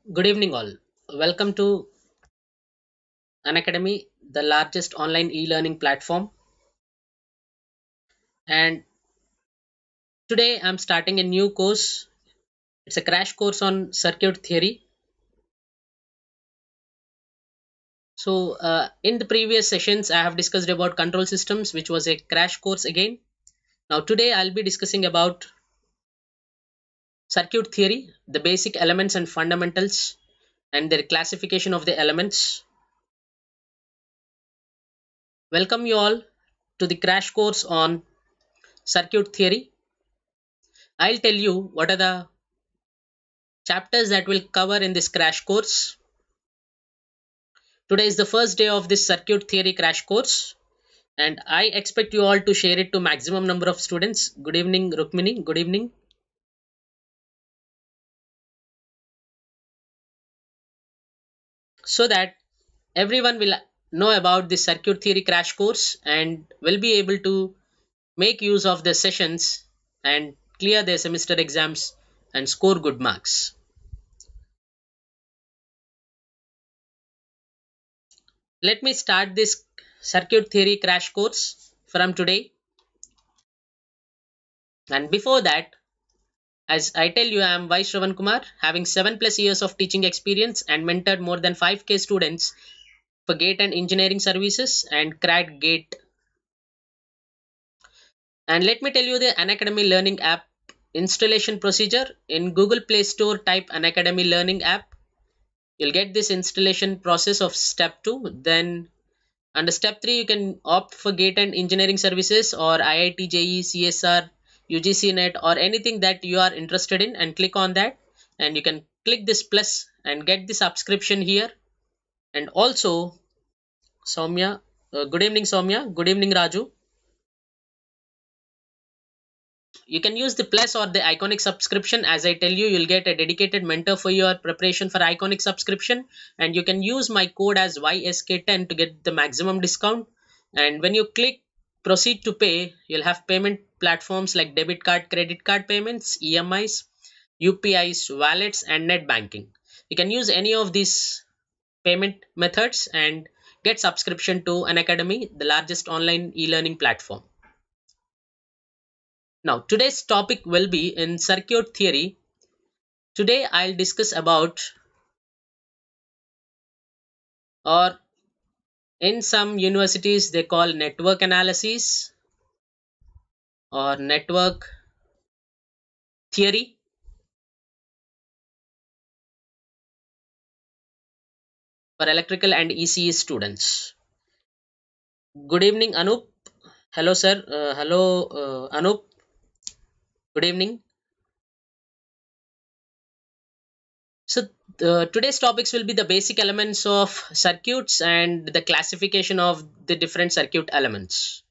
Good evening, all. Welcome to Unacademy, the largest online e-learning platform. And today I'm starting a new course. It's a crash course on circuit theory. In the previous sessions, I have discussed about control systems, which was a crash course again. Now, today I'll be discussing about circuit theory, the basic elements and fundamentals, and their classification of the elements. Welcome you all to the crash course on circuit theory. I'll tell you what are the chapters that will cover in this crash course. Today is the first day of this circuit theory crash course, and I expect you all to share it to maximum number of students. Good evening, Rukmini. Good evening. So that everyone will know about this circuit theory crash course and will be able to make use of the sessions and clear their semester exams and score good marks. Let me start this circuit theory crash course from today. And before that, as I tell you, I am Y. Shravan Kumar, having 7 plus years of teaching experience and mentored more than 5K students for GATE and engineering services and cracked GATE. And let me tell you the Unacademy Learning app installation procedure. In Google Play Store, type Unacademy Learning app. You'll get this installation process of step 2. Then under step 3, you can opt for GATE and engineering services or IIT JEE, CSR, UGC net, or anything that you are interested in, and click on that. And you can click this plus and get the subscription here. And also, Soumya, good evening, Soumya. Good evening, Raju. You can use the plus or the iconic subscription. As I tell you, you'll get a dedicated mentor for your preparation for iconic subscription, and you can use my code as YSK10 to get the maximum discount. And when you click proceed to pay, you'll have payment platforms like debit card, credit card payments, EMIs, UPIs, wallets, and net banking. You can use any of these payment methods and get subscription to Unacademy, the largest online e-learning platform. Now, today's topic will be in circuit theory. Today, I'll discuss about, or in some universities, they call network analysis or network theory. For electrical and ECE students. Good evening, Anup. Hello, sir. Hello, Anup. Good evening. So, today's topics will be the basic elements of circuits and the classification of the different circuit elements.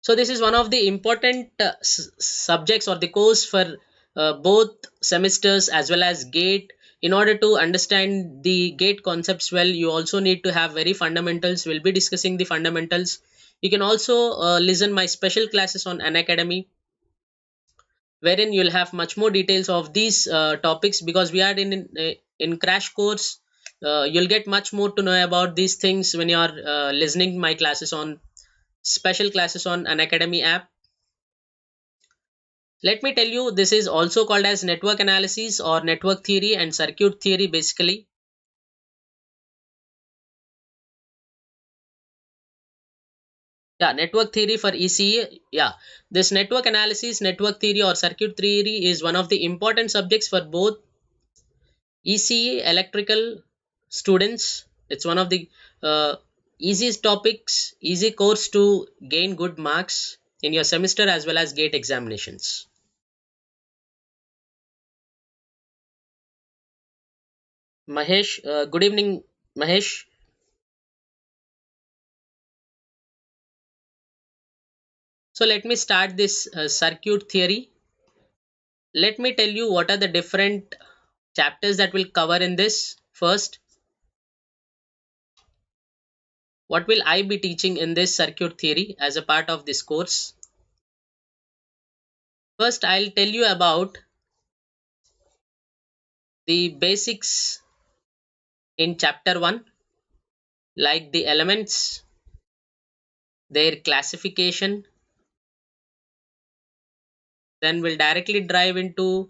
So this is one of the important subjects or the course for both semesters as well as GATE. In order to understand the GATE concepts well, you also need to have very fundamentals. We'll be discussing the fundamentals. You can also listen my special classes on Unacademy, wherein you'll have much more details of these topics, because we are in crash course. You'll get much more to know about these things when you are listening my classes on special classes on Unacademy app. Let me tell you, this is also called as network analysis or network theory and circuit theory basically. Yeah, network theory for ECE. Yeah, this network analysis, network theory or circuit theory is one of the important subjects for both ECE electrical students. It's one of the easiest topics, easy course to gain good marks in your semester as well as GATE examinations. Mahesh, good evening, Mahesh. So let me start this circuit theory. Let me tell you what are the different chapters that will cover in this. First, what will I be teaching in this circuit theory as a part of this course? First, I'll tell you about the basics in chapter 1, like the elements, their classification. Then we'll directly dive into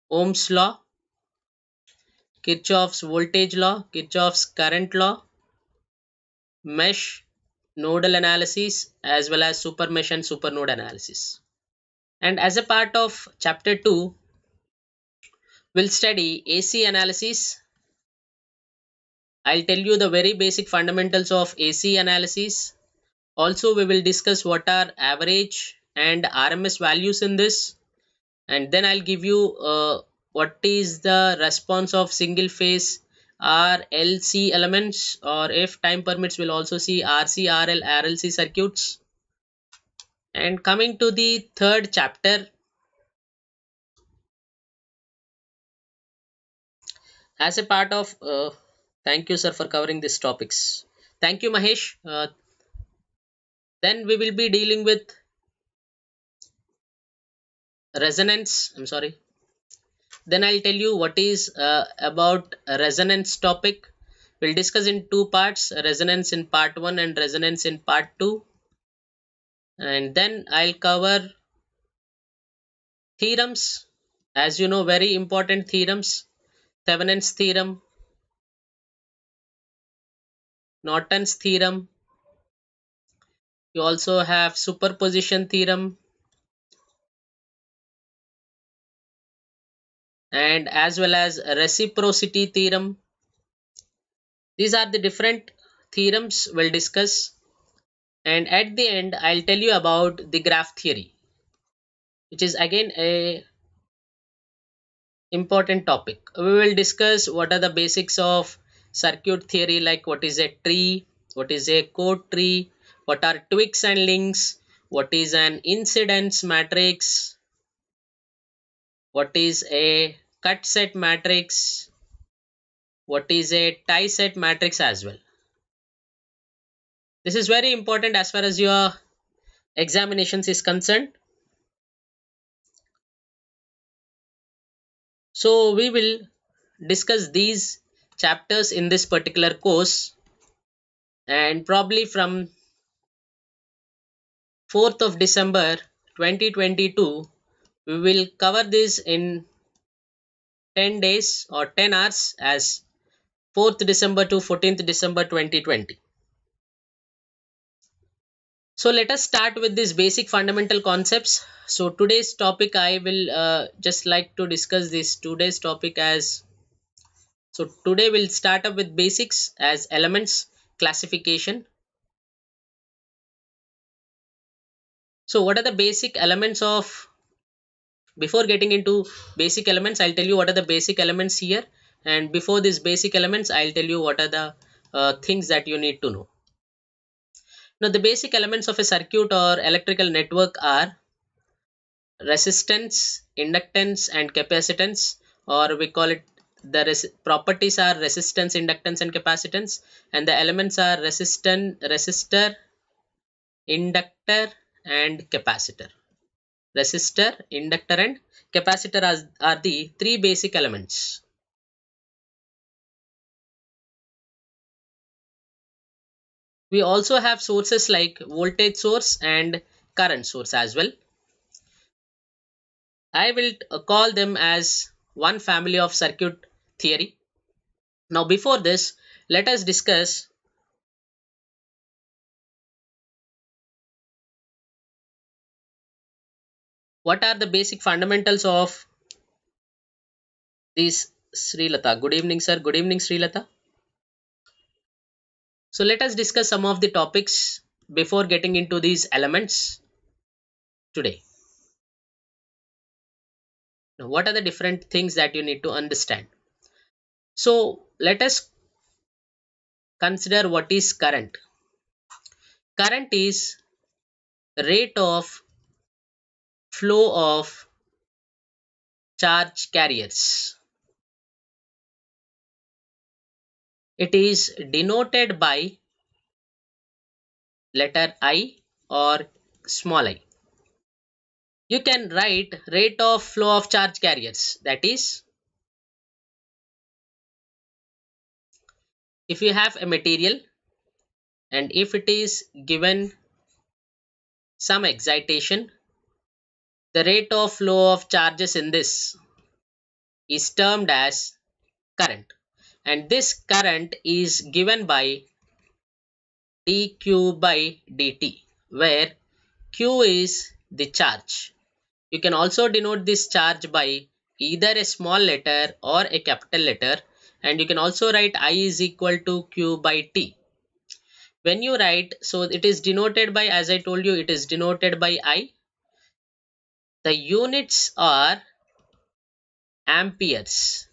Ohm's law, Kirchhoff's voltage law, Kirchhoff's current law, mesh, nodal analysis, as well as super mesh and super node analysis. And as a part of chapter 2, we'll study AC analysis. I'll tell you the very basic fundamentals of AC analysis. Also, we will discuss what are average and RMS values in this. And then I'll give you what is the response of single phase RLC elements, or if time permits we'll also see RC, RL, RLC circuits. And coming to the third chapter, as a part of thank you sir for covering these topics. Thank you Mahesh. Then we will be dealing with resonance. I'm sorry. Then I'll tell you what is about resonance topic. We'll discuss in two parts, resonance in part 1 and resonance in part 2. And then I'll cover theorems. As you know, very important theorems. Thevenin's theorem, Norton's theorem. You also have superposition theorem, and as well as reciprocity theorem. These are the different theorems we'll discuss. And at the end, I'll tell you about the graph theory, which is again a important topic. We will discuss what are the basics of circuit theory, like what is a tree, what is a code tree, what are twigs and links, what is an incidence matrix, what is a cut set matrix, what is a tie set matrix as well. This is very important as far as your examinations is concerned. So we will discuss these chapters in this particular course, and probably from 4th of December 2022 we will cover this in 10 days or 10 hours, as 4th December to 14th December 2020. So let us start with these basic fundamental concepts. So today's topic, I will just like to discuss this today's topic as, so today we'll start up with basics as elements, classification. So what are the basic elements of, before getting into basic elements, I'll tell you what are the basic elements here, and before these basic elements I'll tell you what are the things that you need to know. Now the basic elements of a circuit or electrical network are resistance, inductance and capacitance, or we call it the properties are resistance, inductance and capacitance, and the elements are resistor, inductor and capacitor. Resistor, inductor and capacitor are the three basic elements. We also have sources like voltage source and current source as well. I will call them as one family of circuit theory. Now before this, let us discuss what are the basic fundamentals of this. Srilata. Good evening, sir. Good evening, Srilata. So let us discuss some of the topics before getting into these elements today. Now, what are the different things that you need to understand? So let us consider what is current. Current is rate of flow of charge carriers. It is denoted by letter I or small I. You can write rate of flow of charge carriers, that is If you have a material and if it is given some excitation, the rate of flow of charges in this is termed as current, and this current is given by dq by dt, where q is the charge. You can also denote this charge by either a small letter or a capital letter, and you can also write I is equal to q by t. When you write, so it is denoted by, as I told you, it is denoted by I. The units are amperes.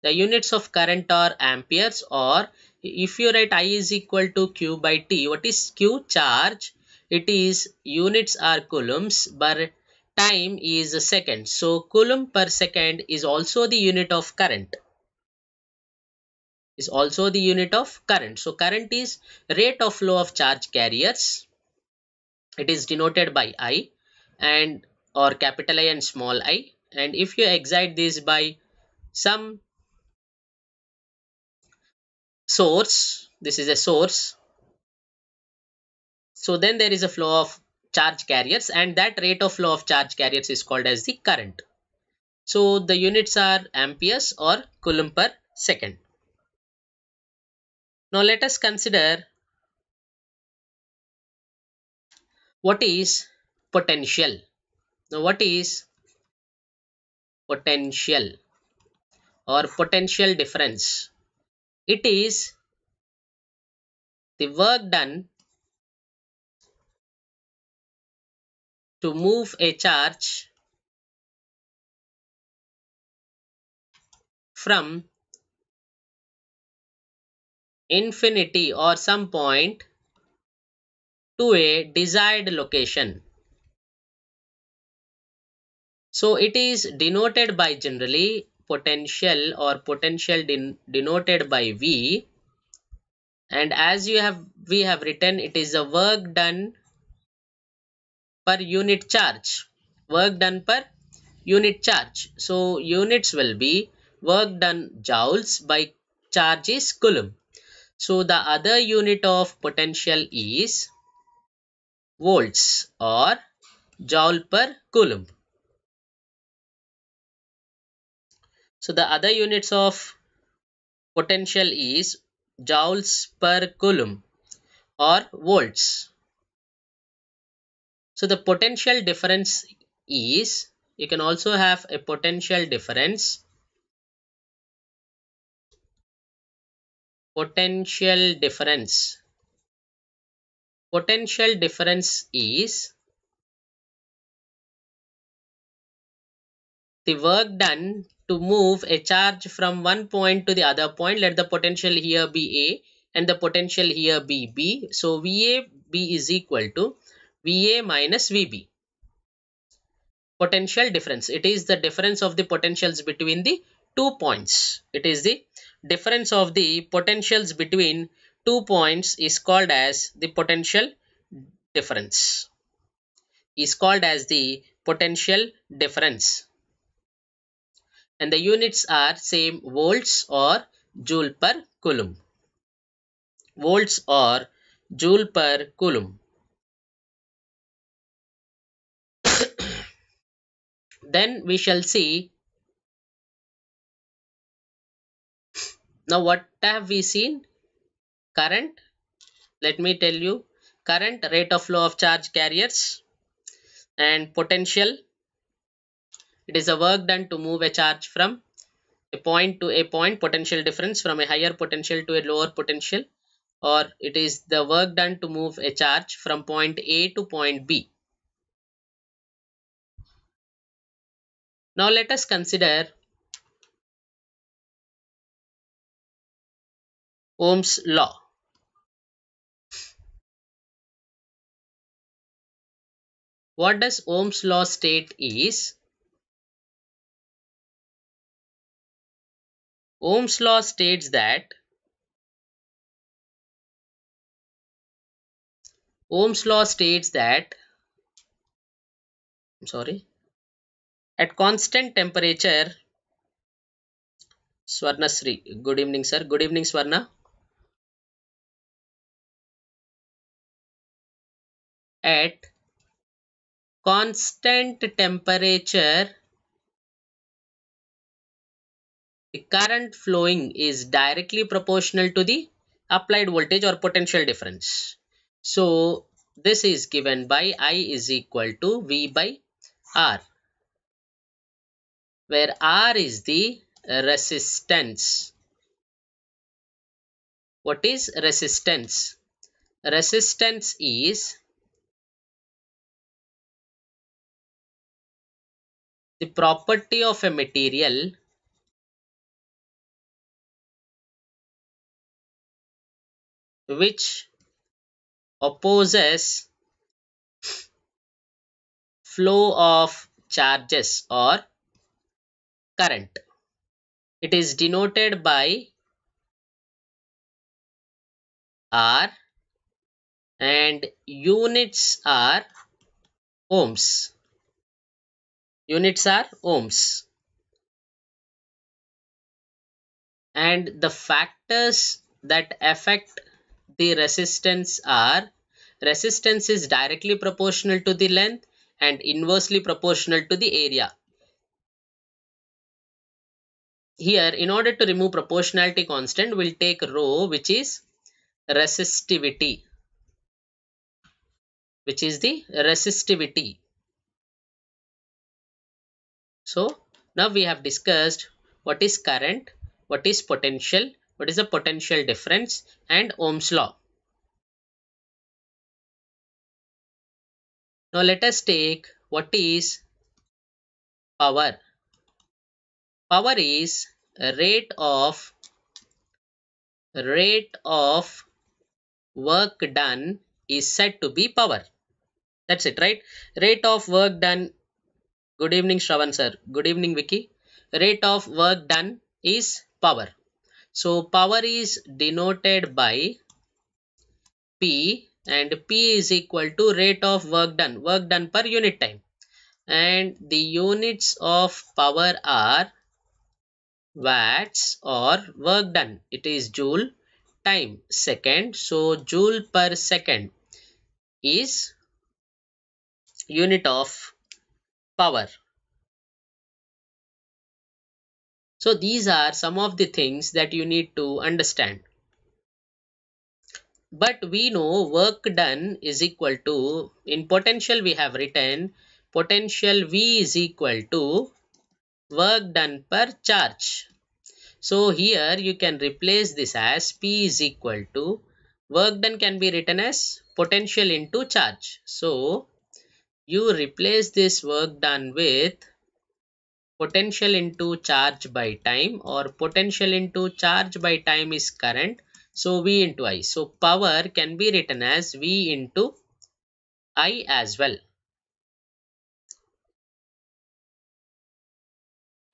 The units of current are amperes, or if you write I is equal to q by t, what is q? Charge. It is units are coulombs, but time is a second. So coulomb per second is also the unit of current. Is also the unit of current. So current is rate of flow of charge carriers. It is denoted by I, and or capital I and small I. And if you excite this by some source, this is a source, so then there is a flow of charge carriers, and that rate of flow of charge carriers is called as the current. So the units are amperes or coulomb per second. Now let us consider what is potential. Now what is potential or potential difference? It is the work done to move a charge from infinity or some point to a desired location. So it is denoted by generally potential or potential denoted by V, and as we have written, it is a work done per unit charge. Work done per unit charge. So units will be work done joules by charge is coulomb. So the other unit of potential is volts or joule per coulomb. So the other units of potential is joules per coulomb or volts. So the potential difference is, you can also have a potential difference. Potential difference. Potential difference is the work done to move a charge from one point to the other point. Let the potential here be A and the potential here be B. So VAB is equal to VA minus VB. Potential difference. It is the difference of the potentials between the 2 points. It is the difference of the potentials between 2 points is called as the potential difference. Is called as the potential difference. And the units are same, volts or joule per coulomb. Volts or joule per coulomb. Then we shall see. Now what have we seen? Current. Let me tell you. Current, rate of flow of charge carriers, and potential. It is a work done to move a charge from a point to a point. Potential difference from a higher potential to a lower potential, or it is the work done to move a charge from point A to point B. Now let us consider Ohm's law. What does Ohm's law state is? Ohm's law states that Ohm's law states that at constant temperature. Swarna Sri, good evening sir. Good evening Swarna. at constant temperature, the current flowing is directly proportional to the applied voltage or potential difference. So this is given by I is equal to V by R, where R is the resistance. What is resistance? Resistance is the property of a material which opposes flow of charges or current. It is denoted by R and units are ohms. Units are ohms. And the factors that affect the resistance are: resistance is directly proportional to the length and inversely proportional to the area. Here, in order to remove proportionality constant, we'll take rho, which is resistivity, which is the resistivity. So now we have discussed what is current, what is potential, what is the potential difference, and Ohm's law. Now let us take what is power. Power is rate of work done is said to be power. That's it, right? Rate of work done. Good evening, Shravan sir. Good evening, Vicky. Rate of work done is power. So power is denoted by P, and P is equal to rate of work done per unit time. And the units of power are watts or work done. It is joule time second. So joule per second is unit of power. So these are some of the things that you need to understand. But we know work done is equal to, in potential we have written potential V is equal to work done per charge. So here you can replace this as P is equal to work done can be written as potential into charge. So you replace this work done with potential into charge by time, or potential into charge by time is current. So V into I. So power can be written as V into I as well.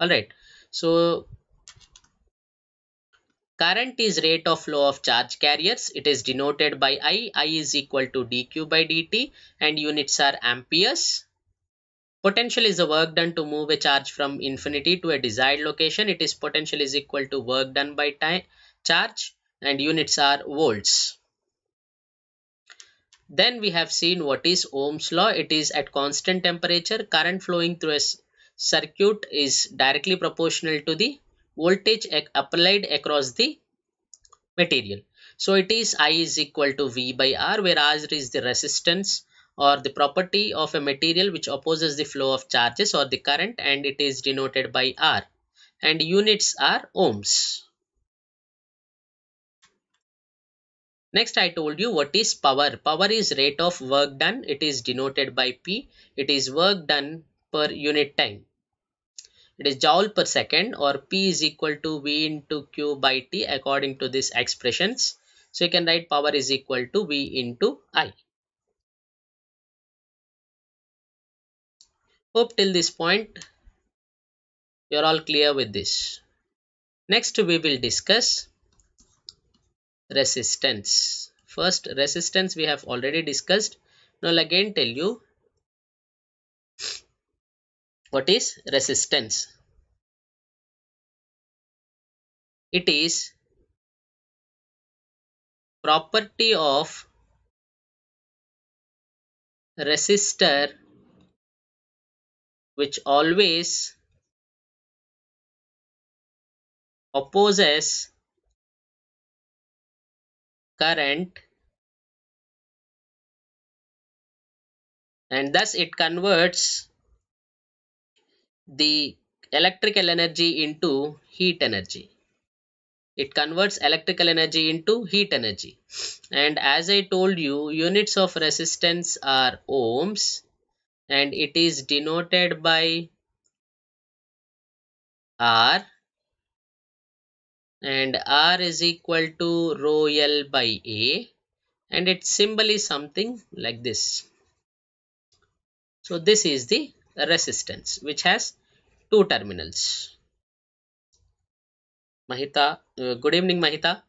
Alright. So current is rate of flow of charge carriers. It is denoted by I. I is equal to dq by dt and units are amperes. Potential is the work done to move a charge from infinity to a desired location. It is potential is equal to work done by time charge and units are volts. Then we have seen what is Ohm's law. It is at constant temperature, current flowing through a circuit is directly proportional to the voltage applied across the material. So it is I is equal to V by R, where R is the resistance or the property of a material which opposes the flow of charges or the current, and it is denoted by R. And units are ohms. Next, I told you what is power. Power is rate of work done. It is denoted by P. It is work done per unit time. It is joule per second, or P is equal to V into Q by T according to these expressions. So you can write power is equal to V into I. Hope till this point you are all clear with this. Next we will discuss resistance. First, resistance we have already discussed. Now I'll again tell you what is resistance. It is property of resistor which always opposes current, and thus it converts the electrical energy into heat energy. It converts electrical energy into heat energy. And as I told you, units of resistance are ohms, and it is denoted by R, and R is equal to rho L by A, and its symbol is something like this. So this is the resistance which has two terminals. Mahita, good evening Mahita.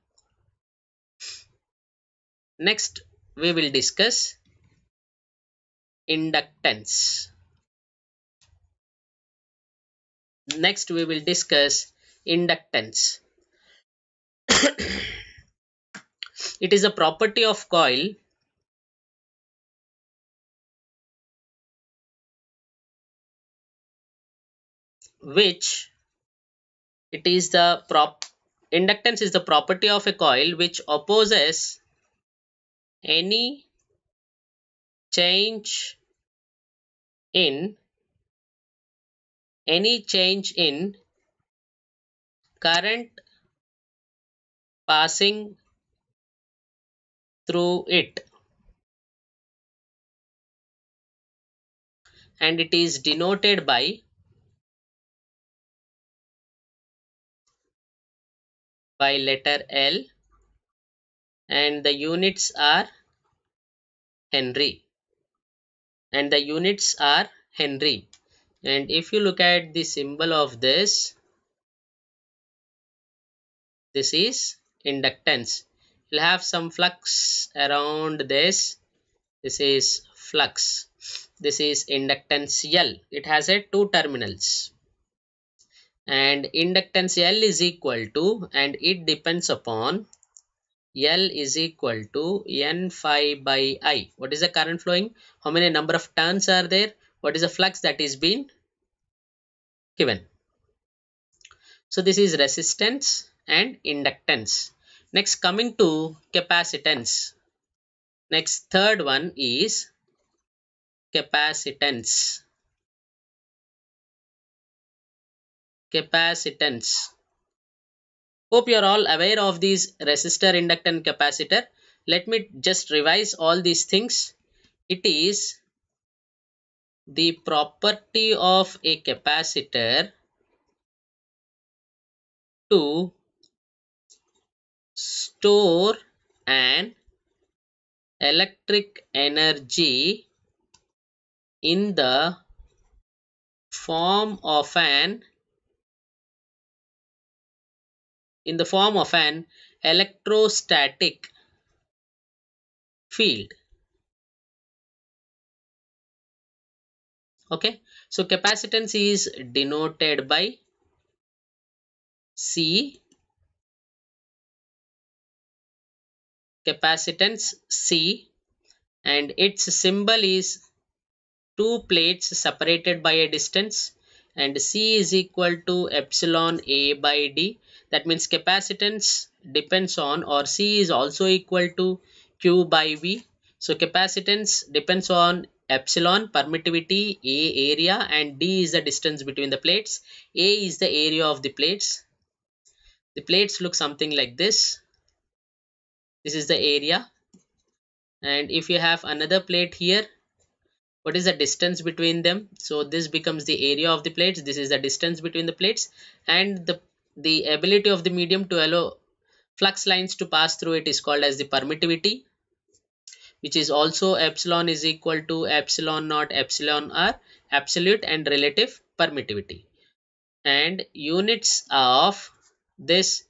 Next we will discuss inductance. Next we will discuss inductance. It is a property of coil which it is the inductance is the property of a coil which opposes any change in current passing through it, and it is denoted by letter L, and the units are Henry. And the units are Henry. And if you look at the symbol of this is inductance. You'll have some flux around this. This is flux. This is inductance L. It has a two terminals. And inductance L is equal to, and it depends upon, L is equal to N phi by I. What is the current flowing? How many number of turns are there? What is the flux that is being given? So this is resistance and inductance. Next, coming to capacitance. Next, third one is capacitance. Capacitance. Hope you are all aware of these resistor, inductor, capacitor. Let me just revise all these things. It is the property of a capacitor to store an electric energy in the form of an electrostatic field. Okay, so capacitance is denoted by C, capacitance C, and its symbol is two plates separated by a distance, and C is equal to epsilon A by D. That means capacitance depends on, or C is also equal to Q by V. So capacitance depends on epsilon, permittivity, A area, and D is the distance between the plates. A is the area of the plates. The plates look something like this. This is the area. And if you have another plate here, what is the distance between them? So this becomes the area of the plates. This is the distance between the plates, and the ability of the medium to allow flux lines to pass through it is called as the permittivity, which is also epsilon is equal to epsilon naught epsilon r, absolute and relative permittivity. And units of this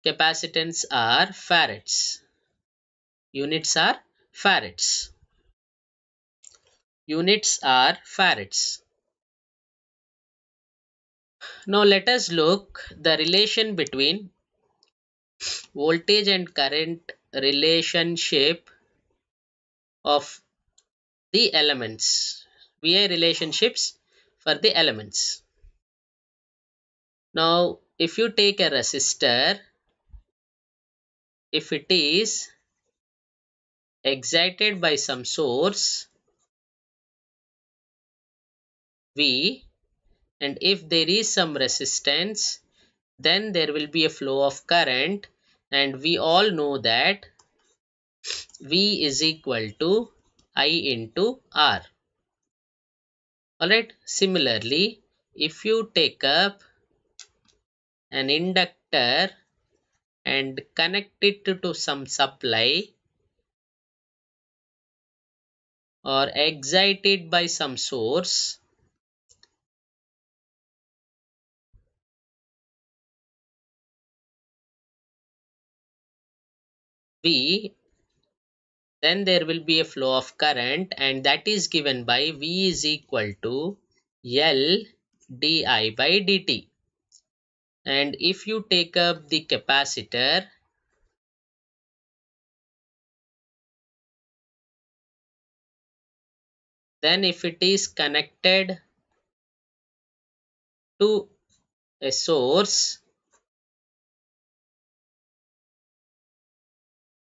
capacitance are farads. Units are farads. Units are farads. Now let us look the relation between voltage and current relationship of the elements, VI relationships for the elements. Now, if you take a resistor, if it is excited by some source V, and if there is some resistance, then there will be a flow of current, and we all know that V is equal to I into R. Alright, similarly, if you take up an inductor and connect it to some supply or excite it by some source, V, then there will be a flow of current, and that is given by V is equal to L di by dt. And if you take up the capacitor, then if it is connected to a source,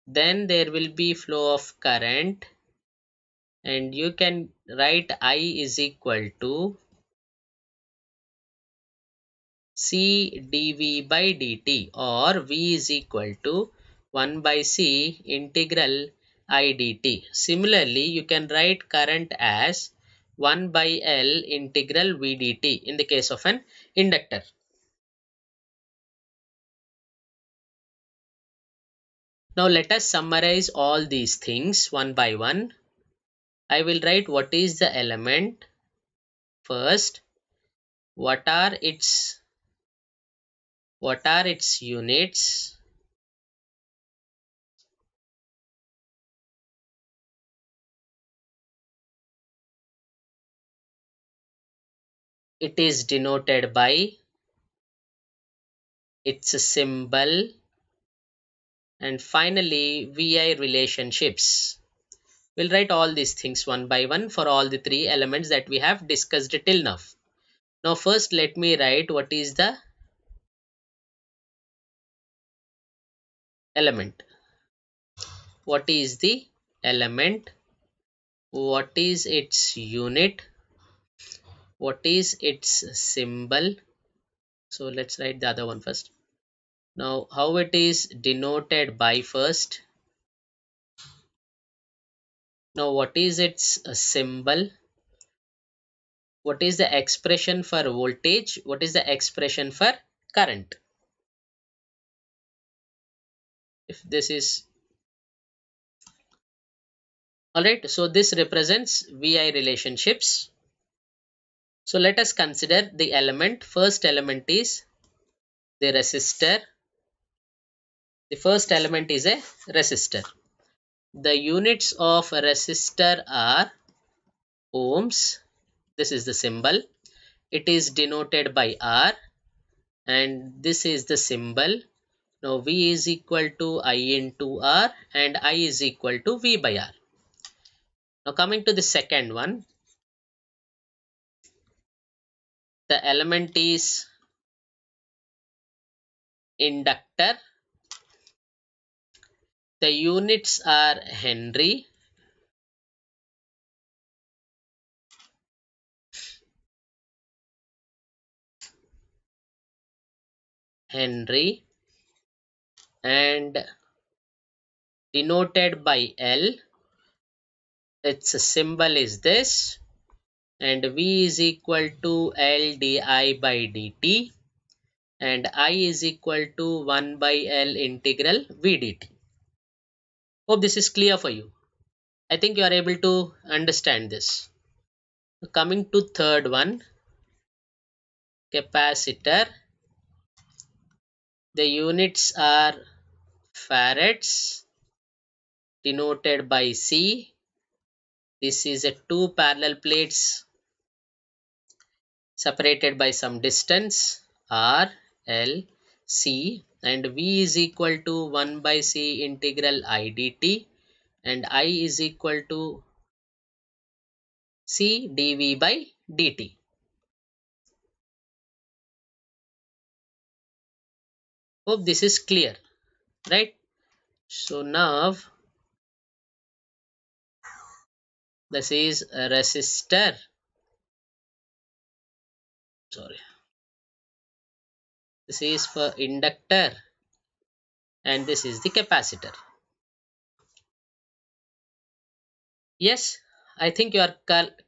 then there will be flow of current, and you can write I is equal to C dV by dt, or V is equal to 1 by C integral I dt. Similarly, you can write current as 1 by L integral V dt in the case of an inductor. Now let us summarize all these things one by one. I will write what is the element first, what are its units, it is denoted by its symbol, and finally VI relationships. We'll write all these things one by one for all the three elements that we have discussed till now. Now first let me write what is the element. What is the element? What is its unit? What is its symbol? So let's write the other one first. Now how it is denoted by first. Now what is its symbol? What is the expression for voltage? What is the expression for current? If this is alright, so this represents VI relationships. So let us consider the element. First element is the resistor. The first element is a resistor. The units of a resistor are ohms. This is the symbol. It is denoted by R, and this is the symbol. Now V is equal to I into R, and I is equal to V by R. Now coming to the second one, the element is inductor. The units are Henry. Henry, and denoted by L. Its symbol is this, and V is equal to L di by dt, and I is equal to 1 by L integral V dt. Hope this is clear for you. I think you are able to understand this. Coming to third one, capacitor. The units are farads, denoted by C. This is a two parallel plates separated by some distance R, L, C, and V is equal to 1 by C integral I dt, and I is equal to C dV by dt. Hope this is clear, right? So now this is a resistor. Sorry, this is for inductor and this is the capacitor. Yes, I think you are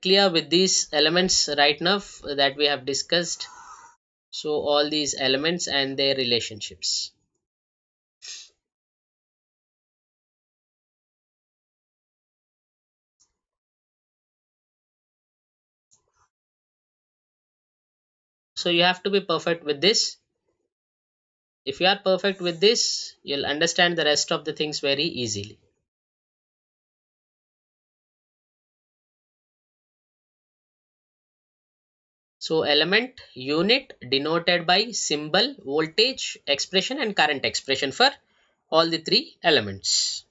clear with these elements right now that we have discussed. So all these elements and their relationships. So you have to be perfect with this. If you are perfect with this, you'll understand the rest of the things very easily. So element unit denoted by symbol, voltage expression and current expression for all the three elements.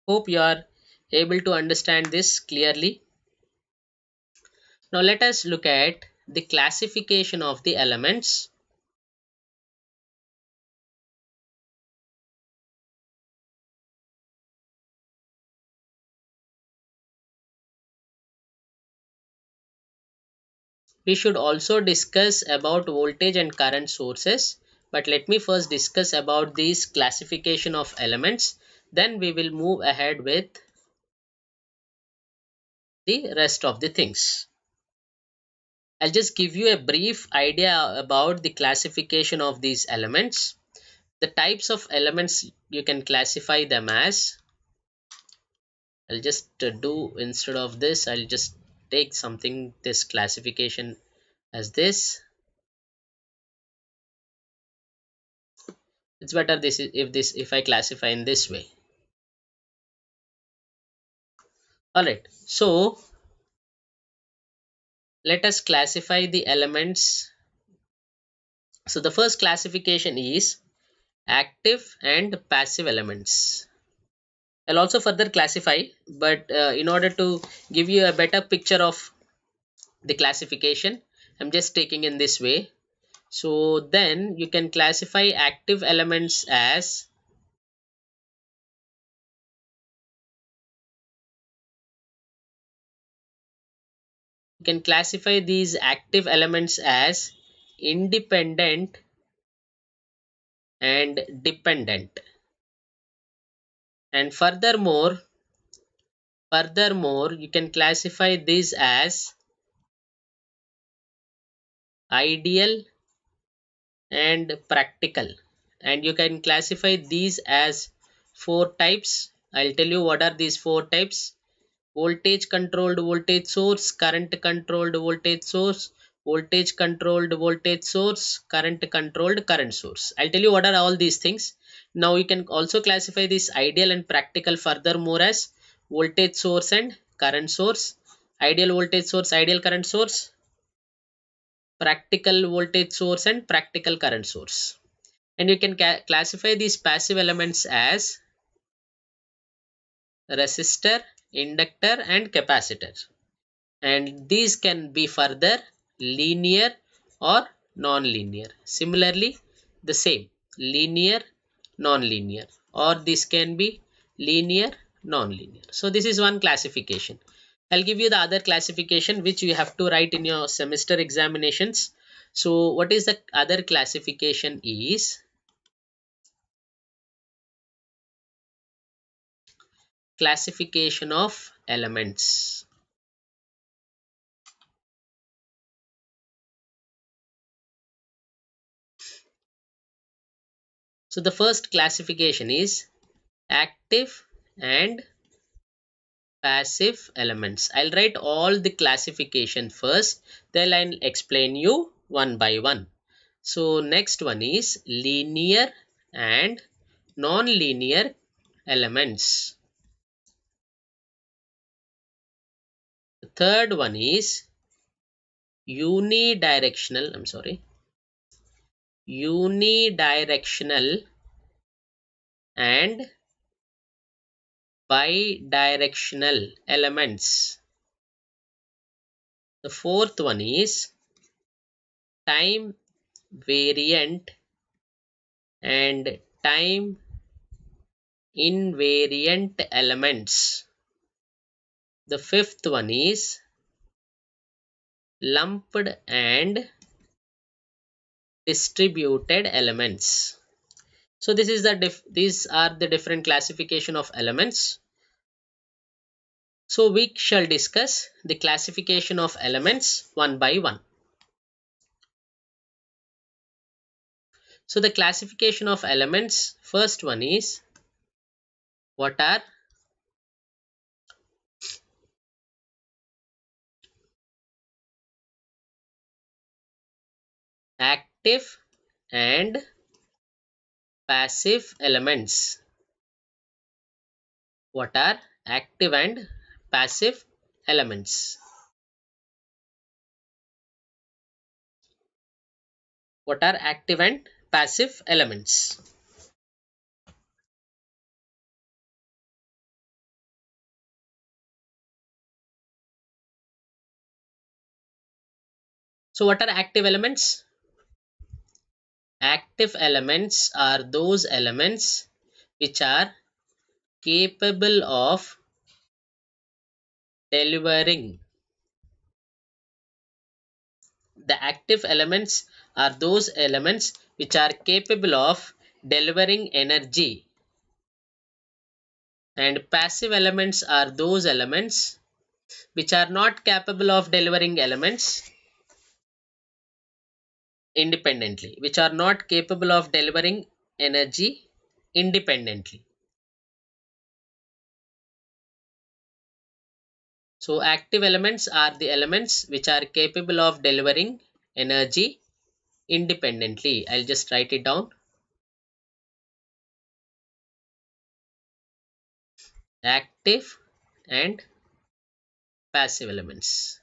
Hope you are able to understand this clearly. Now let us look at the classification of the elements. We should also discuss about voltage and current sources, but let me first discuss about these classification of elements. Then we will move ahead with the rest of the things. I'll just give you a brief idea about the classification of these elements. The types of elements you can classify them as. I'll just do instead of this, I'll just take something this classification as this. It's better if I classify in this way. Alright, so let us classify the elements. So the first classification is active and passive elements. I'll also further classify, but in order to give you a better picture of the classification, I'm just taking in this way. So then you can classify active elements as these active elements as independent and dependent. And furthermore you can classify these as ideal and practical, and you can classify these as four types. I'll tell you what are these four types: voltage controlled voltage source, current controlled voltage source, voltage controlled voltage source, current controlled current source. I'll tell you what are all these things. Now you can also classify this ideal and practical furthermore as voltage source and current source, ideal voltage source, ideal current source, practical voltage source and practical current source. And you can classify these passive elements as resistor, inductor and capacitor. And these can be further linear or non-linear. Similarly, the same linear, non-linear, or this can be linear, non-linear. So this is one classification. I'll give you the other classification which you have to write in your semester examinations. So what is the other classification is classification of elements. So the first classification is active and passive elements. I'll write all the classification first, then I'll explain you one by one. So next one is linear and non-linear elements. The third one is unidirectional and bidirectional elements. The fourth one is time variant and time invariant elements. The fifth one is lumped and distributed elements. So this is these are the different classification of elements. So we shall discuss the classification of elements one by one. So the classification of elements, first one is what are active and passive elements. What are active and passive elements? What are active and passive elements? So what are active elements? Active elements are those elements which are capable of delivering. The active elements are those elements which are capable of delivering energy, and passive elements are those elements which are not capable of delivering elements independently, which are not capable of delivering energy independently. So active elements are the elements which are capable of delivering energy independently. I'll just write it down. Active and passive elements.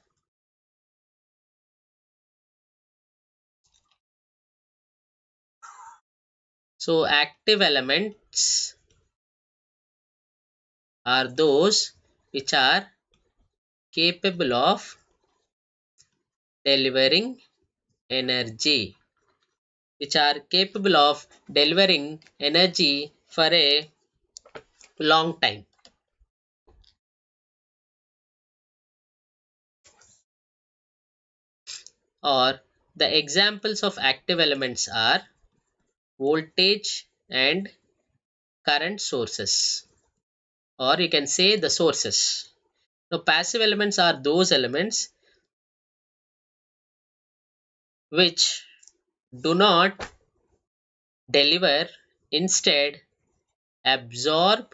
So active elements are those which are capable of delivering energy, which are capable of delivering energy for a long time. Or the examples of active elements are voltage and current sources, or you can say the sources. Now passive elements are those elements which do not deliver, instead absorb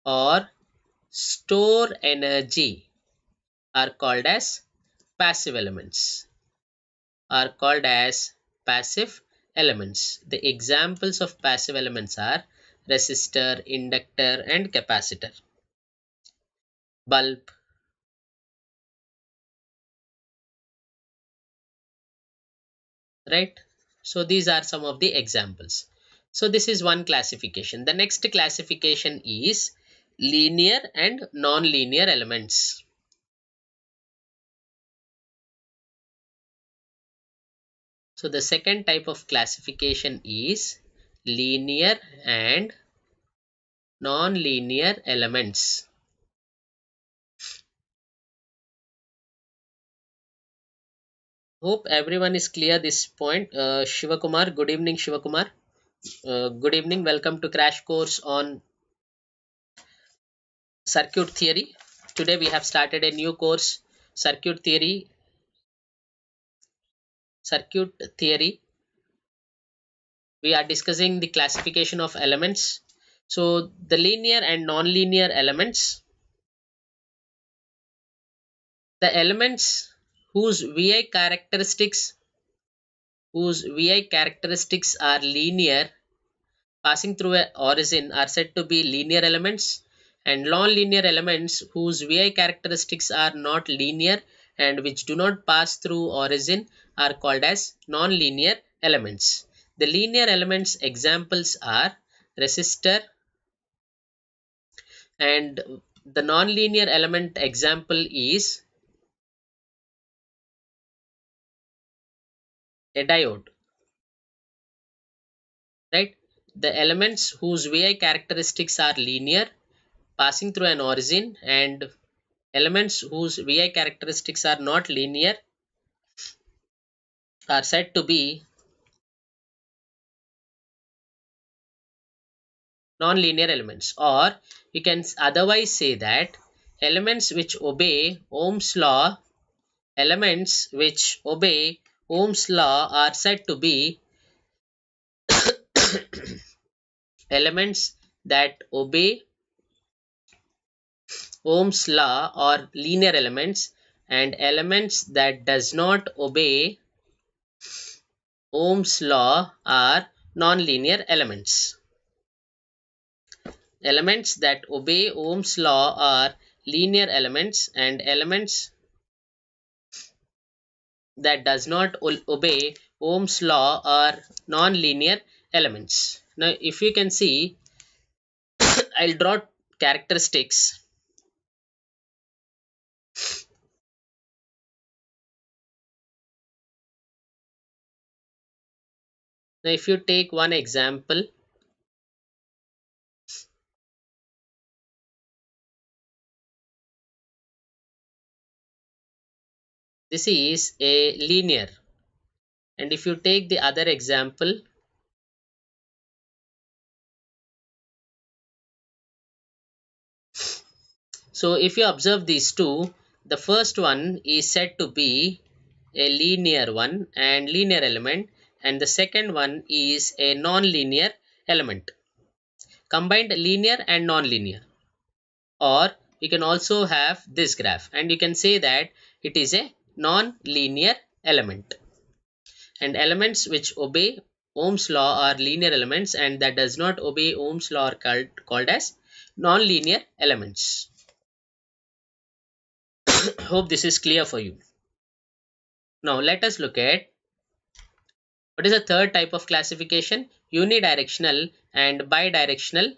or store energy, are called as passive elements, are called as passive elements. The examples of passive elements are resistor, inductor and capacitor, bulb. Right? So these are some of the examples. So this is one classification. The next classification is linear and non-linear elements. So the second type of classification is linear and non-linear elements. Hope everyone is clear this point. Shivakumar, good evening Shivakumar. Good evening, welcome to crash course on circuit theory. Today we have started a new course, circuit theory. We are discussing the classification of elements. So the linear and non-linear elements, the elements whose VI characteristics are linear passing through a origin are said to be linear elements, and non-linear elements whose VI characteristics are not linear and which do not pass through origin are called as non-linear elements. The linear elements examples are resistor, And the nonlinear element example is a diode, right? The elements whose VI characteristics are linear passing through an origin, and elements whose VI characteristics are not linear are said to be nonlinear elements. Or you can otherwise say that elements which obey Ohm's law, elements which obey Ohm's law are said to be elements that obey Ohm's law or linear elements, and elements that does not obey Ohm's law are nonlinear elements. Elements that obey Ohm's law are linear elements, and elements that does not obey Ohm's law are non-linear elements. Now if you can see, I'll draw characteristics. Now if you take one example, this is a linear, and if you take the other example, so if you observe these two, the first one is said to be a linear one and linear element, and the second one is a non-linear element, combined linear and non-linear. Or you can also have this graph, and you can say that it is a non-linear element. And elements which obey Ohm's law are linear elements, and that does not obey Ohm's law are called as non-linear elements. Hope this is clear for you. Now let us look at what is the third type of classification: unidirectional and bidirectional.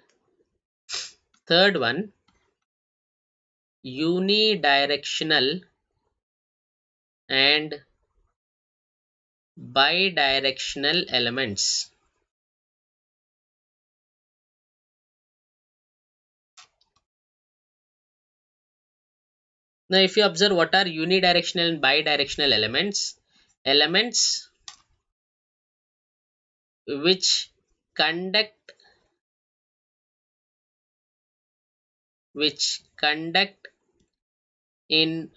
Third one, unidirectional and bidirectional elements. Now if you observe, what are unidirectional and bidirectional elements? Elements which conduct in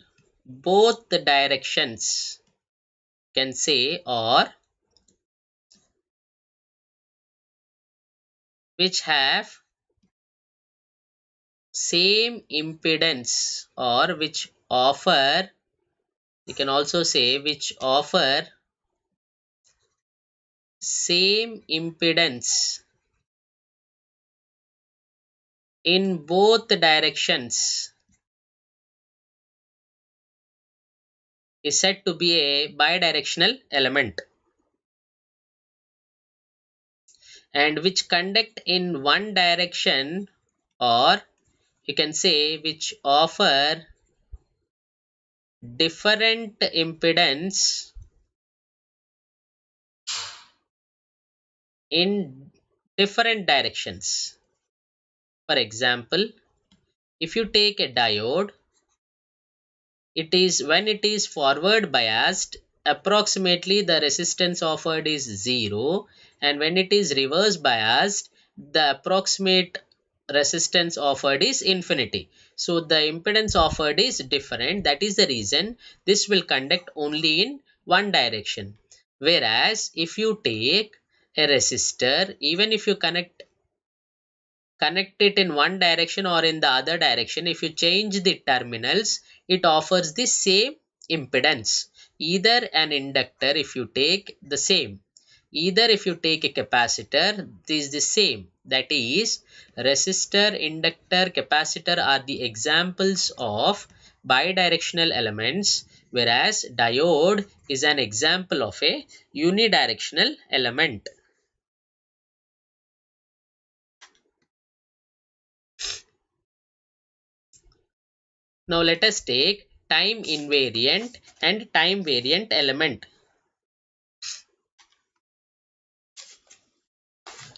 both the directions, can say, or which have same impedance, or which offer, you can also say which offer same impedance in both directions, is said to be a bidirectional element. And which conduct in one direction, or you can say which offer different impedance in different directions. For example, if you take a diode, it is when it is forward biased, approximately the resistance offered is 0, and when it is reverse biased, the approximate resistance offered is infinity. So the impedance offered is different. That is the reason this will conduct only in one direction. Whereas if you take a resistor, even if you connect it in one direction or in the other direction, if you change the terminals, it offers the same impedance. Either an inductor, if you take the same, either if you take a capacitor, this is the same. That is, resistor, inductor, capacitor are the examples of bidirectional elements, whereas diode is an example of a unidirectional element. Now let us take time invariant and time variant element.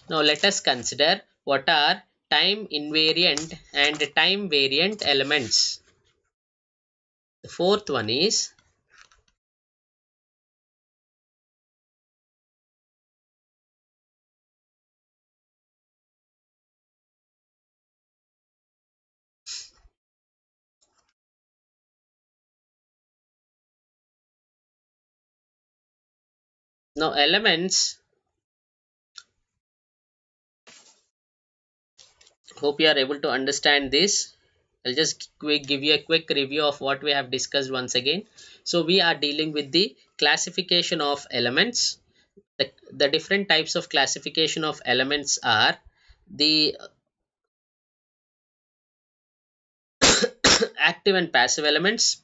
Now let us consider what are time invariant and time variant elements. The fourth one is now elements. Hope you are able to understand this. I'll just give you a quick review of what we have discussed once again. So we are dealing with the classification of elements. The different types of classification of elements are the active and passive elements,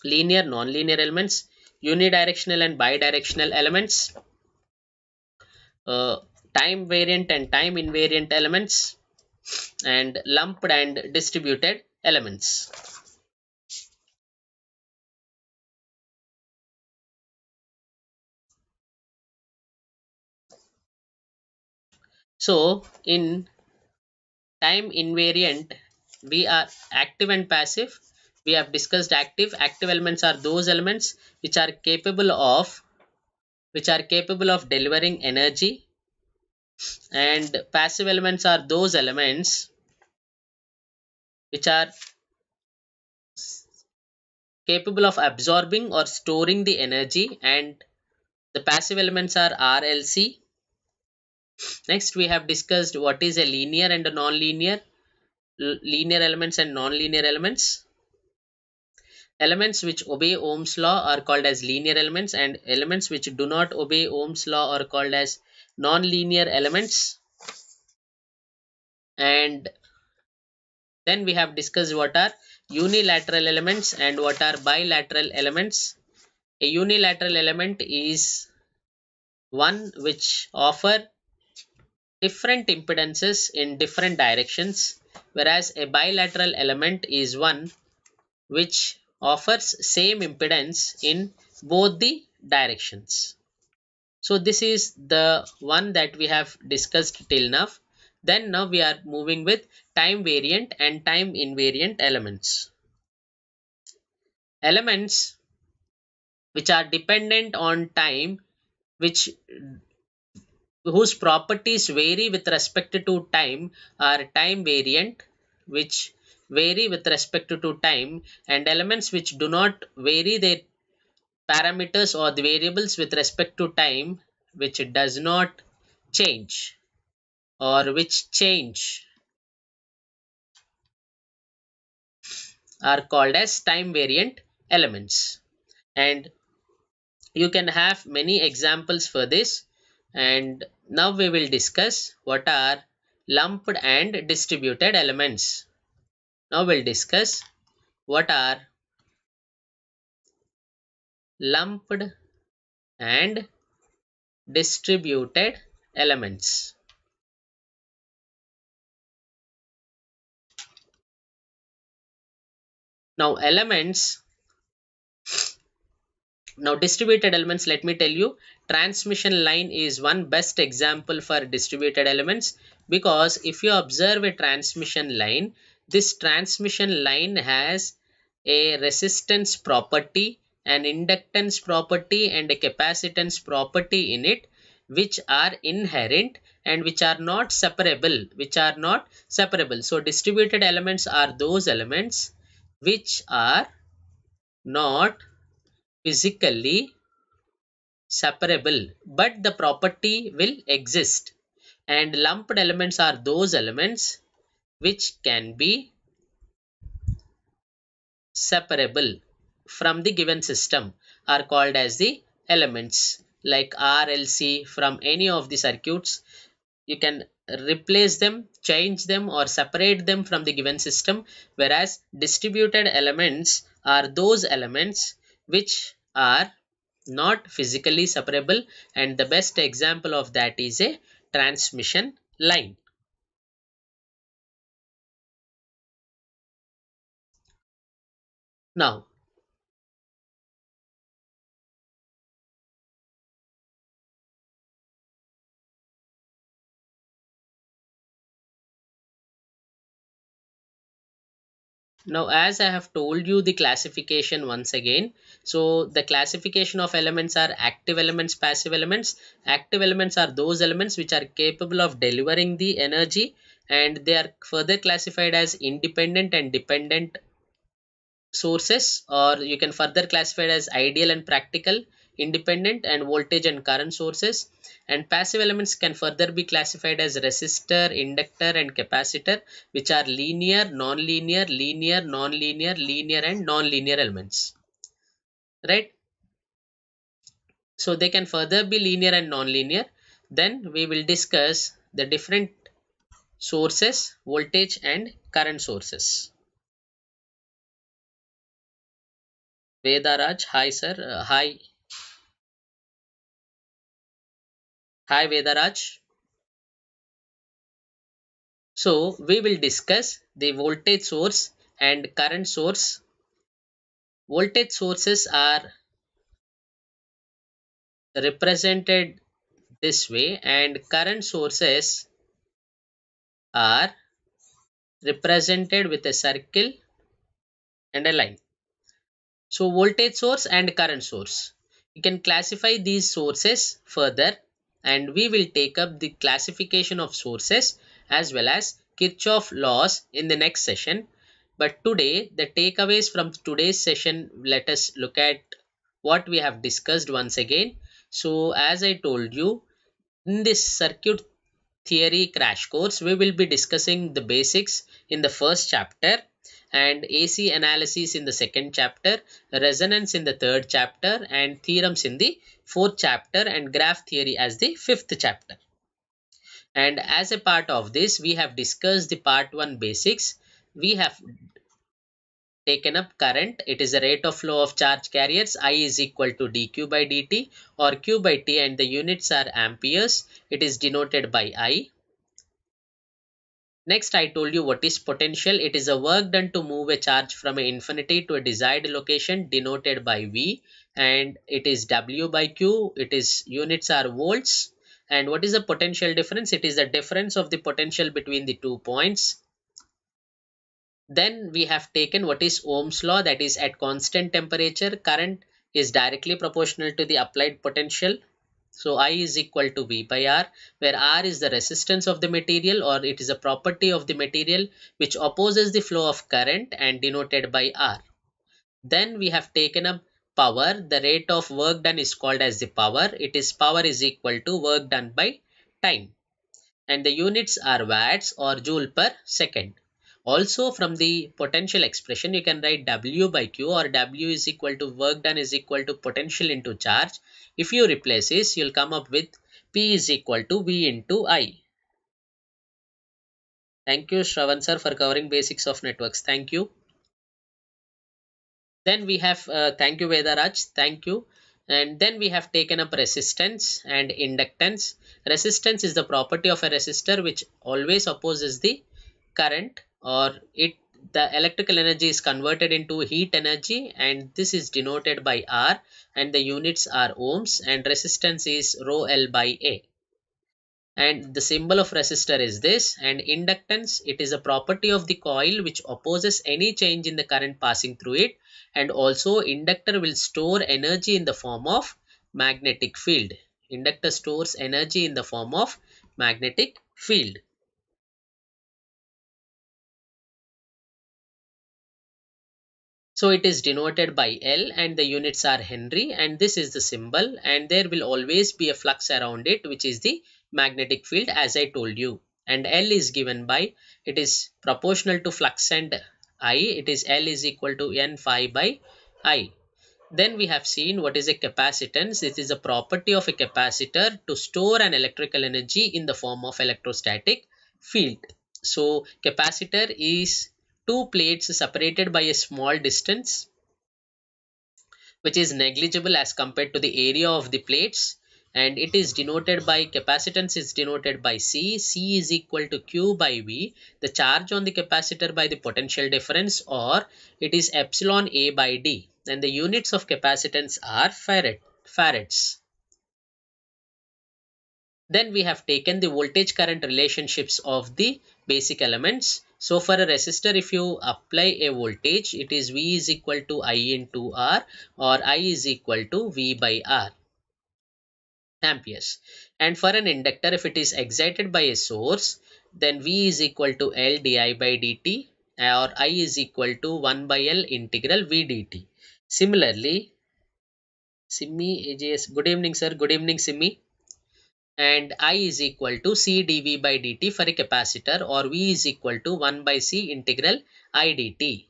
linear, non-linear elements, unidirectional and bidirectional elements, uh, time variant and time invariant elements, and lumped and distributed elements. So in time invariant, we are active and passive. We have discussed active elements are those elements which are capable of delivering energy, and passive elements are those elements which are capable of absorbing or storing the energy, and the passive elements are RLC. Next we have discussed what is a linear and a non-linear, linear elements and non-linear elements. Elements which obey Ohm's law are called as linear elements, and elements which do not obey Ohm's law are called as non-linear elements. And then we have discussed what are unilateral elements and what are bilateral elements. A unilateral element is one which offer different impedances in different directions, whereas a bilateral element is one which offers same impedance in both the directions. So this is the one that we have discussed till now. Then now we are moving with time variant and time invariant elements. Elements which are dependent on time, which whose properties vary with respect to time, are time variant, which vary with respect to time, and elements which do not vary their parameters or the variables with respect to time, which does not change or which change, are called as time variant elements. And you can have many examples for this. And now we will discuss what are lumped and distributed elements. Now we'll discuss what are lumped and distributed elements. Now elements, now distributed elements, let me tell you, transmission line is one best example for distributed elements, because if you observe a transmission line, this transmission line has a resistance property, an inductance property and a capacitance property in it, which are inherent and which are not separable, So distributed elements are those elements which are not physically separable, but the property will exist. And lumped elements are those elements which can be separable from the given system, are called as the elements. Like RLC, from any of the circuits you can replace them, change them or separate them from the given system, whereas distributed elements are those elements which are not physically separable, and the best example of that is a transmission line. Now, Now, as I have told you the classification once again, so the classification of elements are active elements, passive elements. Active elements are those elements which are capable of delivering the energy, and they are further classified as independent and dependent sources, or you can further classify it as ideal and practical, independent, and voltage and current sources. And passive elements can further be classified as resistor, inductor, and capacitor, which are linear, non-linear, linear, non-linear, linear, and non-linear elements, right? So they can further be linear and non-linear. Then we will discuss the different sources, voltage and current sources. Vedaraj, hi sir. Hi Vedaraj. So we will discuss the voltage source and current source. Voltage sources are represented this way, and current sources are represented with a circle and a line. So voltage source and current source. You can classify these sources further, and we will take up the classification of sources as well as Kirchhoff laws in the next session. But today, the takeaways from today's session, let us look at what we have discussed once again. So as I told you, in this circuit theory crash course, we will be discussing the basics in the first chapter, and AC analysis in the second chapter, resonance in the third chapter, and theorems in the fourth chapter, and graph theory as the fifth chapter. And as a part of this, we have discussed the part 1 basics. We have taken up current. It is the rate of flow of charge carriers. I is equal to dq by dt or q by t, and the units are amperes. It is denoted by I. Next, I told you what is potential. It is a work done to move a charge from an infinity to a desired location, denoted by V, and it is W by Q. It is units are volts. And what is the potential difference? It is the difference of the potential between the 2 points. Then we have taken what is Ohm's law, that is at constant temperature, current is directly proportional to the applied potential. So I is equal to V by R, where R is the resistance of the material, or it is a property of the material which opposes the flow of current, and denoted by R. Then we have taken up power. The rate of work done is called as the power. It is power is equal to work done by time. And the units are watts or joule per second. Also from the potential expression, you can write W by Q, or W is equal to work done is equal to potential into charge. If you replace this, you'll come up with P is equal to V into I. Thank you, Shravan sir, for covering basics of networks. Thank you. Then we have, thank you Vedaraj, thank you. And then we have taken up resistance and inductance. Resistance is the property of a resistor which always opposes the current, or the electrical energy is converted into heat energy, and this is denoted by R, and the units are ohms, and resistance is rho L by A. And the symbol of resistor is this. And inductance, it is a property of the coil which opposes any change in the current passing through it, and also inductor will store energy in the form of magnetic field. Inductor stores energy in the form of magnetic field. So it is denoted by L, and the units are Henry, and this is the symbol, and there will always be a flux around it, which is the magnetic field, as I told you. And L is given by, it is proportional to flux and I. It is L is equal to N phi by I. Then we have seen what is a capacitance. It is a property of a capacitor to store an electrical energy in the form of electrostatic field. So capacitor is two plates separated by a small distance, which is negligible as compared to the area of the plates. and it is denoted by capacitance is denoted by C is equal to Q by V, the charge on the capacitor by the potential difference, or it is epsilon A by D, and the units of capacitance are farads. Then we have taken the voltage current relationships of the basic elements. So for a resistor, if you apply a voltage, it is V is equal to I into R, or I is equal to V by R amperes. And for an inductor, if it is excited by a source, then V is equal to L di by dt, or I is equal to 1 by L integral V dt. Similarly, Simi AJS, good evening sir, good evening Simi. And I is equal to C dV by dt for a capacitor, or V is equal to 1 by C integral I dt.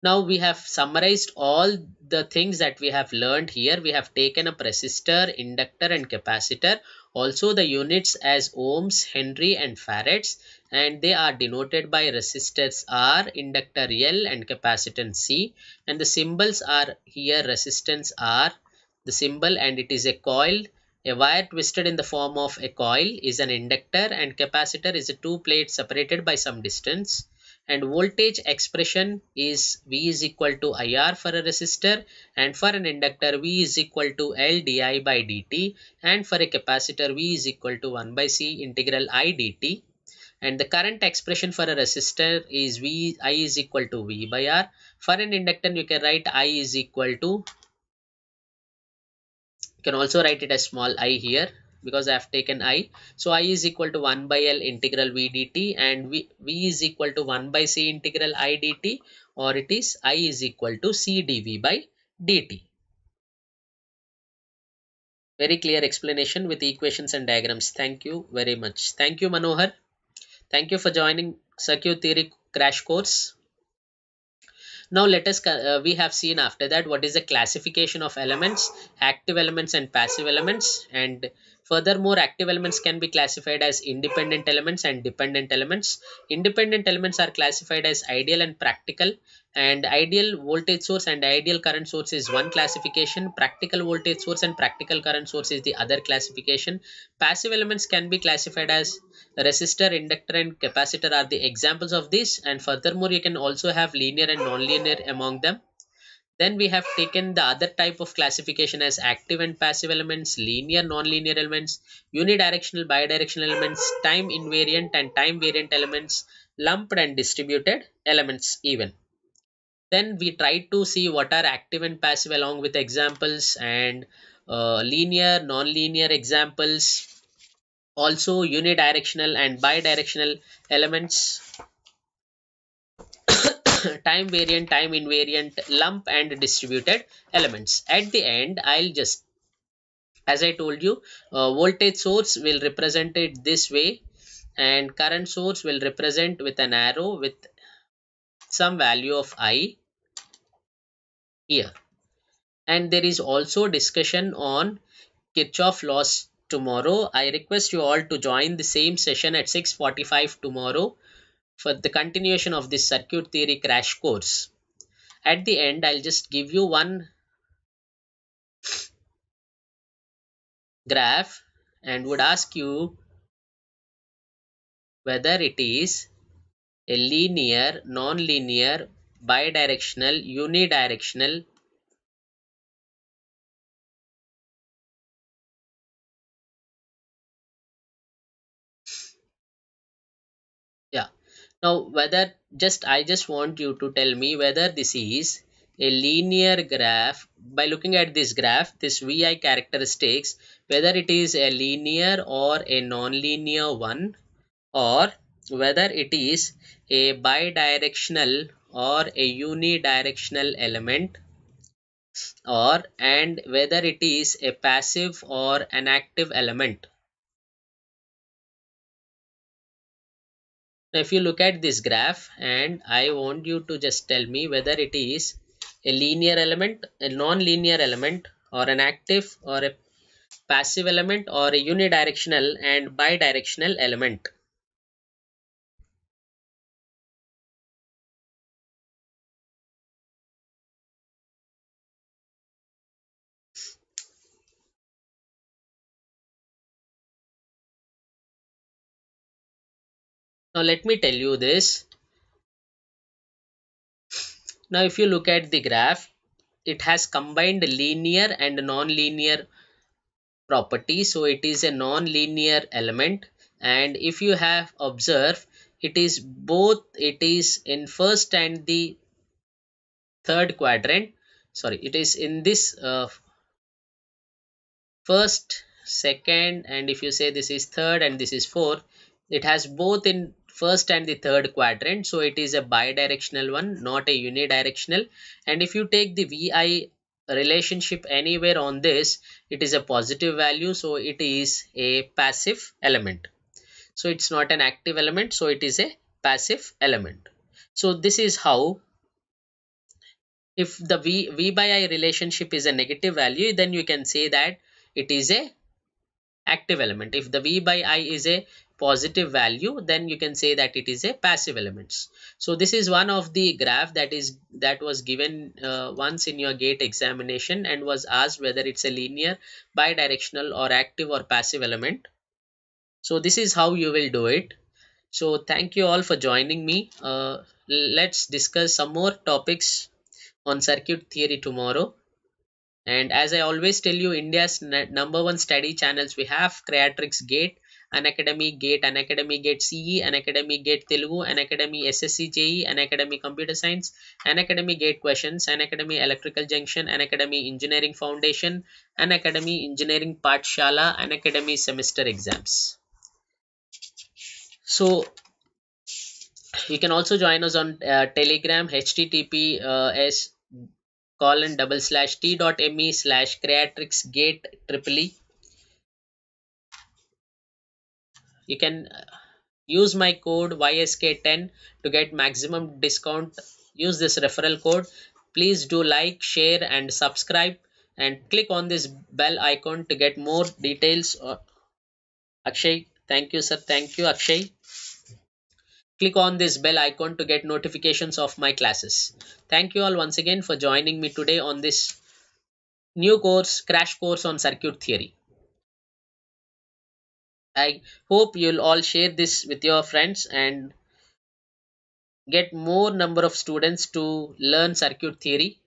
Now we have summarized all the things that we have learned here. We have taken up resistor, inductor and capacitor. Also the units as ohms, Henry and farads, and they are denoted by resistors R, inductor L and capacitance C, and the symbols are here resistance R, the symbol, and it is a coil. A wire twisted in the form of a coil is an inductor, and capacitor is a two plates separated by some distance. And voltage expression is V is equal to IR for a resistor, and for an inductor V is equal to L di by dt, and for a capacitor V is equal to 1 by C integral I dt. And the current expression for a resistor is I is equal to V by R. For an inductor you can write I is equal to, you can also write it as small I here because I have taken I. So I is equal to 1 by L integral V dt, and V is equal to 1 by C integral I dt, or it is I is equal to C dV by dt. Very clear explanation with equations and diagrams. Thank you very much. Thank you Manohar. Thank you for joining circuit theory crash course. Now let us, we have seen after that what is the classification of elements, active elements and passive elements, and furthermore active elements can be classified as independent elements and dependent elements. Independent elements are classified as ideal and practical, and ideal voltage source and ideal current source is one classification, practical voltage source and practical current source is the other classification. Passive elements can be classified as resistor, inductor and capacitor are the examples of this, and furthermore you can also have linear and non-linear among them. Then we have taken the other type of classification as active and passive elements, linear, non-linear elements, unidirectional, bidirectional elements, time invariant and time variant elements, lumped and distributed elements even. Then we tried to see what are active and passive along with examples, and linear, non-linear examples, also unidirectional and bidirectional elements, time variant, time invariant, lump and distributed elements. At the end I'll just, as I told you, voltage source will represent it this way, and current source will represent with an arrow with some value of I here. And there is also discussion on Kirchhoff laws tomorrow. I request you all to join the same session at 6:45 tomorrow for the continuation of this circuit theory crash course. At the end, I'll just give you one graph and would ask you whether it is a linear, non-linear, bidirectional, unidirectional. Yeah. Now, whether I just want you to tell me whether this is a linear graph by looking at this graph, this VI characteristics, whether it is a linear or a non-linear one, or whether it is a bidirectional or a unidirectional element, or and whether it is a passive or an active element. Now if you look at this graph, and I want you to just tell me whether it is a linear element, a non-linear element, or an active or a passive element, or a unidirectional and bidirectional element. Now let me tell you this. Now if you look at the graph, it has combined linear and non-linear property, so it is a non-linear element. And if you have observed, it is both, it is in first and the third quadrant. Sorry, it is in this first, second, and if you say this is third and this is fourth, it has both in first and the third quadrant, so it is a bidirectional one, not a unidirectional. And if you take the vi relationship anywhere on this, it is a positive value, so it is a passive element. So it's not an active element, so it is a passive element. So this is how, if the v by I relationship is a negative value, then you can say that it is a active element. If the v by I is a positive value, then you can say that it is a passive elements. So this is one of the graph that was given once in your gate examination and was asked whether it's a linear, bidirectional, or active or passive element. So this is how you will do it. So thank you all for joining me. Let's discuss some more topics on circuit theory tomorrow. And as I always tell you, India's number one study channels, we have Creatrix Gate, Unacademy Gate, Unacademy Gate CE, Unacademy Gate Telugu, Unacademy SSC JE, Unacademy Computer Science, Unacademy Gate Questions, Unacademy Electrical Junction, Unacademy Engineering Foundation, Unacademy Engineering Pathshala, Unacademy Semester Exams. So you can also join us on Telegram, https :t.me/creatrix gate triple E. You can use my code YSK10 to get maximum discount. Use this referral code. Please do like, share, and subscribe, and click on this bell icon to get more details. Akshay, thank you, sir. Thank you, Akshay. Click on this bell icon to get notifications of my classes. Thank you all once again for joining me today on this new course, crash course on circuit theory. I hope you'll all share this with your friends and get more number of students to learn circuit theory.